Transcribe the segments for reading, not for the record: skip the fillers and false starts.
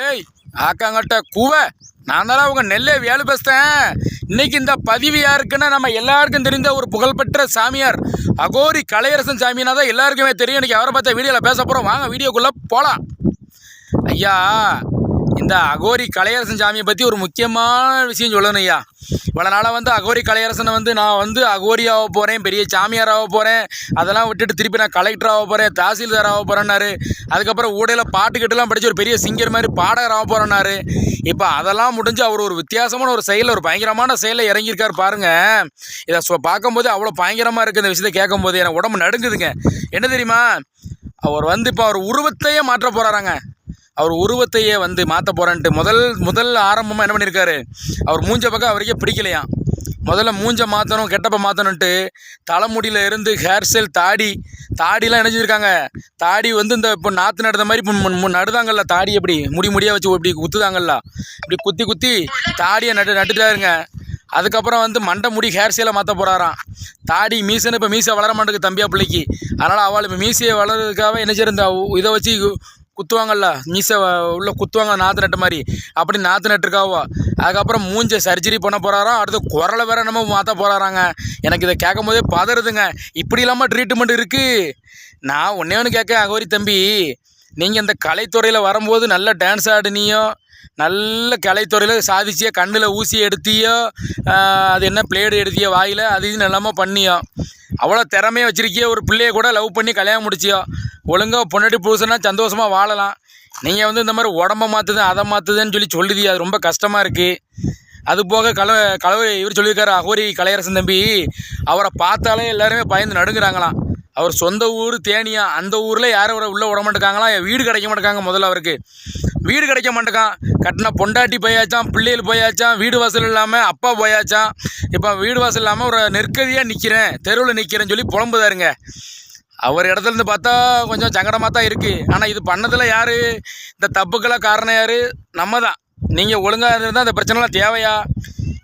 ஏய் ஆக்காங்கட்ட கூவ நான் தானே அவங்க நெல்லை வேலை பேசுகிறேன். இன்னைக்கு இந்த பதிவு யாருக்குன்னா நம்ம எல்லாருக்கும் தெரிந்த ஒரு புகழ்பெற்ற சாமியார் அகோரி கலையரசன் சாமியானா தான் எல்லாருக்குமே தெரியும். இன்றைக்கி அவரை பார்த்தா வீடியோவில் பேச போகிறோம். வாங்க வீடியோக்குள்ளே போகலாம். ஐயா, இந்த அகோரி கலையரசன் சாமியை பற்றி ஒரு முக்கியமான விஷயம் சொல்லணும் ஐயா. இவ்வளோ நாளாக அகோரி கலையரசனை நான் அகோரியாக போகிறேன், பெரிய சாமியாராக போகிறேன், அதெல்லாம் விட்டுட்டு திருப்பி நான் கலெக்டராக போகிறேன், தாசில்தாராக போகிறேன்னாரு. அதுக்கப்புறம் ஊடையில் பாட்டுக்கிட்டலாம் படித்து ஒரு பெரிய சிங்கர் மாதிரி பாடகராக போகிறேன்னாரு. இப்போ அதெல்லாம் முடிஞ்சு அவர் ஒரு வித்தியாசமான ஒரு செயலில், ஒரு பயங்கரமான செயலில் இறங்கியிருக்கார் பாருங்கள். இதை பார்க்கும்போது அவ்வளோ பயங்கரமாக இருக்குது. இந்த விஷயத்தை கேட்கும்போது எனக்கு உடம்பு நடுங்குதுங்க. என்ன தெரியுமா, அவர் இப்போ அவர் உருவத்தையே மாற்ற போகிறாராங்க. அவர் உருவத்தையே மாற்ற போகிறான்ட்டு முதல் ஆரம்பமாக என்ன பண்ணியிருக்காரு, அவர் மூஞ்ச பக்கம் அவருக்கே பிடிக்கலையாம். முதல்ல மூஞ்ச மாற்றணும், கெட்டப்ப மாற்றணுன்ட்டு தலைமுடியில் இருந்து ஹேர் ஸ்டைல், தாடிலாம் இணைஞ்சிருக்காங்க. தாடி இந்த இப்போ நாற்று நடுத மாதிரி இப்போ நடுதாங்கல்ல, தாடி எப்படி முடியாக வச்சு இப்படி குத்துதாங்கல்ல, இப்படி குத்தி தாடியை நட்டுட்டாருங்க. அதுக்கப்புறம் மண்டை முடி ஹேர் ஸ்டைலை மாற்ற போகிறாராம். தாடி மீசைன்னு இப்போ மீசை வளர மாட்டேங்குது தம்பியா பிள்ளைக்கு. அதனால் அவள் இப்போ மீசையை வளர்றதுக்காக என்ன செய்ய, இந்த இதை வச்சு குத்துவாங்கல்ல, மீசை உள்ள குத்துவாங்க நாற்று நட்டு மாதிரி, அப்படி நாற்று நட்டுருக்காவோ. அதுக்கப்புறம் மூஞ்ச சர்ஜரி பண்ண போகிறாராம். அடுத்து குரலை வேற நம்ம மாற்ற போகிறாராங்க. எனக்கு இதை கேட்கும் போதே பதறுதுங்க. இப்படி இல்லாமல் ட்ரீட்மெண்ட் இருக்குது. நான் ஒன்று கேட்க, அகோரி தம்பி, நீங்கள் இந்த கலைத்துறையில் வரும்போது நல்ல டான்ஸ் ஆடினியோ, நல்ல கலைத்துறையில் சாதிச்சியோ, கண்ணில் ஊசி எடுத்தியோ, அது என்ன பிளேடு எடுத்தியோ வாயில், அது இது நல்லாமல் பண்ணியோ, அவ்வளோ திறமையை வச்சுருக்கியோ, ஒரு பிள்ளையை கூட லவ் பண்ணி கல்யாணம் முடிச்சியோ, ஒழுங்காக பொண்டாட்டி புருஷனா சந்தோஷமாக வாழலாம். நீங்கள் இந்த மாதிரி உடம்ப மாற்றுது அதை மாற்றுதுன்னு சொல்லுது. அது ரொம்ப கஷ்டமாக இருக்குது. அது போக இவர் சொல்லியிருக்காரு அகோரி கலையரசன் தம்பி, அவரை பார்த்தாலே எல்லாருமே பயந்து நடுங்குறாங்களாம். அவர் சொந்த ஊர் தேனியா, அந்த ஊரில் யாரும் அவரை உள்ளே விட மாட்டேங்காங்களாம். வீடு கிடைக்க மாட்டேங்காங்க. முதல்ல அவருக்கு வீடு கிடைக்க மாட்டேங்கான். கட்டின பொண்டாட்டி போயாச்சான், பிள்ளைகள் போயாச்சான், வீடு வாசல் இல்லாமல் அப்பா போயாச்சான். இப்போ வீடு வாசல் இல்லாமல் ஒரு நெருக்கடியாக நிற்கிறேன், தெருவில் நிற்கிறேன்னு சொல்லி புலம்புதாருங்க. அவர் இடத்துலேருந்து பார்த்தா கொஞ்சம் சங்கடமாக தான் இருக்குது. ஆனால் இது பண்ணதில் யார், இந்த தப்புக்கெல்லாம் காரணம் யார்? நம்ம தான். நீங்கள் ஒழுங்காக இருந்தால் அந்த பிரச்சனைலாம் தேவையா?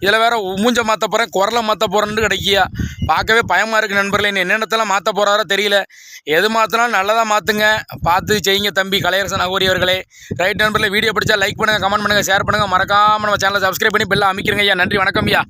இதில் வேறு மூஞ்ச மாற்ற போகிறேன், குரலை மாற்ற போகிறேன்னு கிடைக்கியா? பார்க்கவே பயமாக இருக்குது நண்பர்களே. இன்னும் என்னென்னத்தெல்லாம் மாற்ற போகிறாரோ தெரியல. எது மாற்றினாலும் நல்லதாக மாற்றுங்க, பார்த்து செய்யுங்க தம்பி கலையரசன் அகோரி அவர்களே. ரைட் நண்பர்களே, வீடியோ பிடிச்சா லைக் பண்ணுங்கள், கமெண்ட் பண்ணுங்கள், ஷேர் பண்ணுங்கள், மறக்காமல் நம்ம சேனலை சப்ஸ்கிரைப் பண்ணி பெல்லை அமைக்கிறங்க ஐயா. நன்றி, வணக்கம் ஐயா.